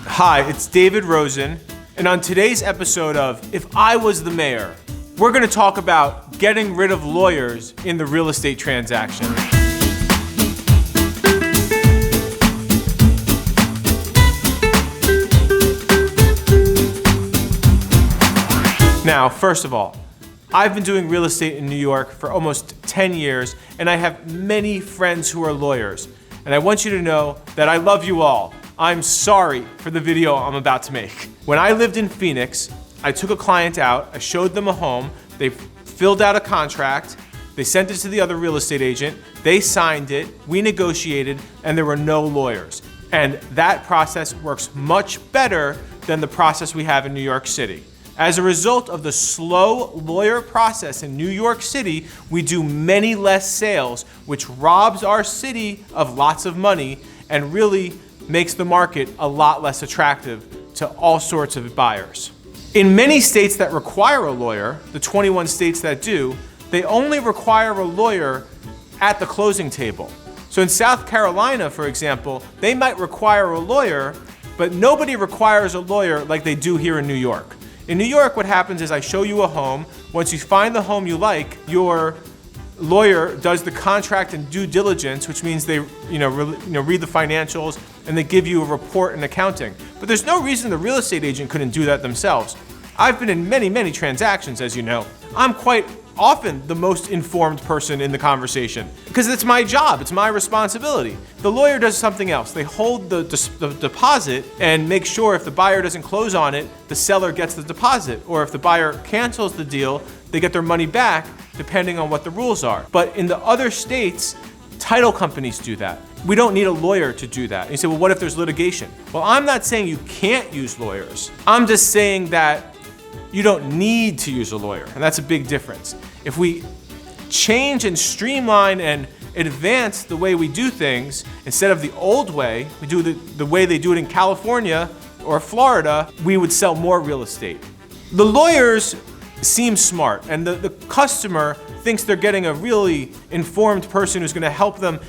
Hi, it's David Rosen, and on today's episode of If I Was the Mayor, we're going to talk about getting rid of lawyers in the real estate transaction. Now, first of all, I've been doing real estate in New York for almost 10 years, and I have many friends who are lawyers. And I want you to know that I love you all. I'm sorry for the video I'm about to make. When I lived in Phoenix, I took a client out, I showed them a home, they filled out a contract, they sent it to the other real estate agent, they signed it, we negotiated, and there were no lawyers. And that process works much better than the process we have in New York City. As a result of the slow lawyer process in New York City, we do many less sales, which robs our city of lots of money and really makes the market a lot less attractive to all sorts of buyers. In many states that require a lawyer, the 21 states that do, they only require a lawyer at the closing table. So in South Carolina, for example, they might require a lawyer, but nobody requires a lawyer like they do here in New York. In New York, what happens is I show you a home. Once you find the home you like, your lawyer does the contract and due diligence, which means they read the financials and they give you a report and accounting. But there's no reason the real estate agent couldn't do that themselves. I've been in many, many transactions, as you know. I'm quite often the most informed person in the conversation because it's my job, it's my responsibility. The lawyer does something else. They hold the deposit and make sure if the buyer doesn't close on it, the seller gets the deposit. Or if the buyer cancels the deal, they get their money back depending on what the rules are. But in the other states, title companies do that. We don't need a lawyer to do that. And you say, well, what if there's litigation? Well, I'm not saying you can't use lawyers. I'm just saying that you don't need to use a lawyer, and that's a big difference. If we change and streamline and advance the way we do things, instead of the old way, we do the way they do it in California or Florida, we would sell more real estate. The lawyers seem smart, and the customer thinks they're getting a really informed person who's gonna help them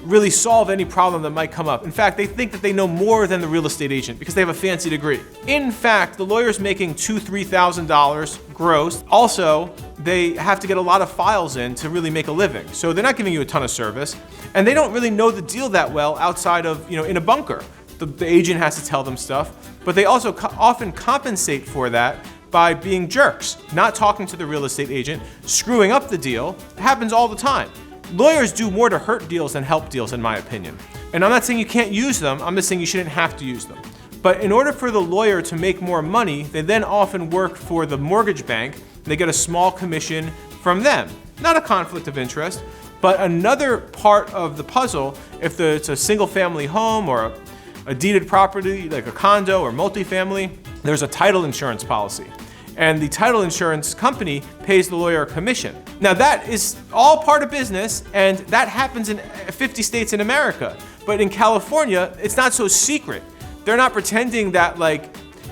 really solve any problem that might come up. In fact, they think that they know more than the real estate agent because they have a fancy degree. In fact, the lawyer's making $2,000, $3,000 gross. Also, they have to get a lot of files in to really make a living. So they're not giving you a ton of service, and they don't really know the deal that well outside of, in a bunker. The agent has to tell them stuff, but they also often compensate for that by being jerks, not talking to the real estate agent, screwing up the deal. It happens all the time. Lawyers do more to hurt deals than help deals, in my opinion. And I'm not saying you can't use them, I'm just saying you shouldn't have to use them. But in order for the lawyer to make more money, they then often work for the mortgage bank. They get a small commission from them. Not a conflict of interest, but another part of the puzzle, if it's a single family home or a deeded property like a condo or multifamily, there's a title insurance policy. And the title insurance company pays the lawyer a commission. Now that is all part of business, and that happens in 50 states in America. But in California, it's not so secret. They're not pretending that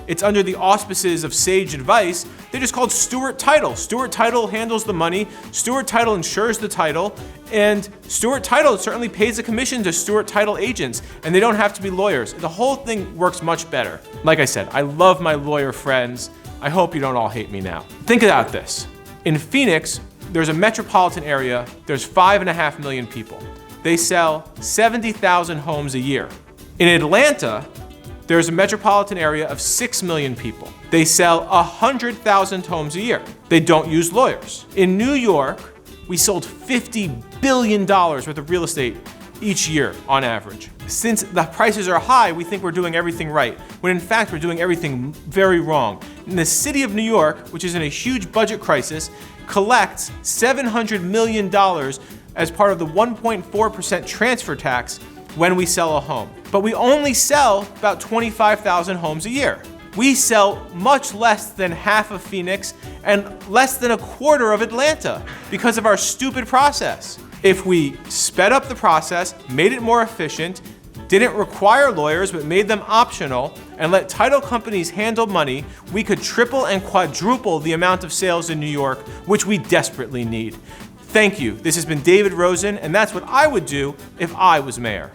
it's under the auspices of sage advice. They're just called Stewart Title. Stewart Title handles the money, Stewart Title insures the title, and Stewart Title certainly pays a commission to Stewart Title agents, and they don't have to be lawyers. The whole thing works much better. Like I said, I love my lawyer friends. I hope you don't all hate me now. Think about this. In Phoenix, there's a metropolitan area, there's 5.5 million people. They sell 70,000 homes a year. In Atlanta, there's a metropolitan area of 6 million people. They sell 100,000 homes a year. They don't use lawyers. In New York, we sold $50 billion worth of real estate each year on average. Since the prices are high, we think we're doing everything right, when in fact we're doing everything very wrong. And the city of New York, which is in a huge budget crisis, collects $700 million as part of the 1.4% transfer tax when we sell a home. But we only sell about 25,000 homes a year. We sell much less than half of Phoenix and less than a quarter of Atlanta because of our stupid process. If we sped up the process, made it more efficient, didn't require lawyers but made them optional, and let title companies handle money, we could triple and quadruple the amount of sales in New York, which we desperately need. Thank you. This has been David Rosen, and that's what I would do if I was mayor.